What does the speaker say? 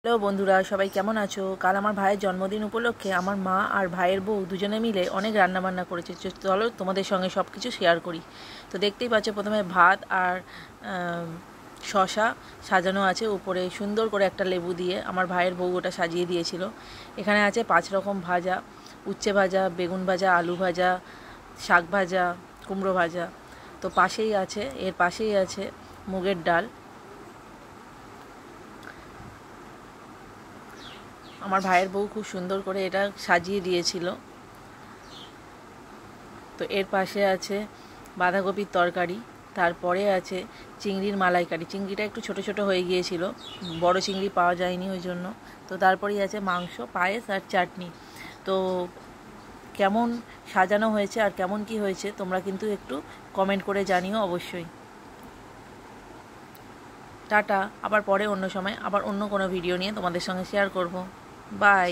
Hello বন্ধুরা, সবাই কেমন আছো? কাল আমার ভাইয়ের জন্মদিন উপলক্ষে আমার মা আর ভাইয়ের বউ দুজনে মিলে অনেক রান্নাবান্না করেছে। চলো তোমাদের সঙ্গে সব কিছু শেয়ার করি। তো দেখতেই পাচ্ছ, প্রথমে ভাত আর শশা সাজানো আছে, উপরে সুন্দর করে একটা লেবু দিয়ে আমার ভাইয়ের বউ ওটা সাজিয়ে দিয়েছিল। এখানে আছে 5 রকম ভাজা, উচ্ছে ভাজা, বেগুন ভাজা, আলু ভাজা, শাক ভাজা, কুমড়ো ভাজা। তো এর পাশেই আছে মুগের ডাল। আমার ভাইয়ের বউ খুব সুন্দর করে এটা সাজিয়ে দিয়েছিল। তো এর পাশে আছে বাঁধাকপির তরকারি, তারপরে আছে চিংড়ির মালাইকারি। চিংড়িটা একটু ছোট ছোট হয়ে গিয়েছিল, বড় চিংড়ি পাওয়া যায়নি ওই জন্য। তো তারপরেই আছে মাংস, পায়েস আর চাটনি। তো কেমন সাজানো হয়েছে আর কেমন কি হয়েছে তোমরা কিন্তু একটু কমেন্ট করে জানিও অবশ্যই। টাটা, আবার পরে অন্য সময় আবার অন্য কোনো ভিডিও নিয়ে তোমাদের সঙ্গে শেয়ার করব। বাই।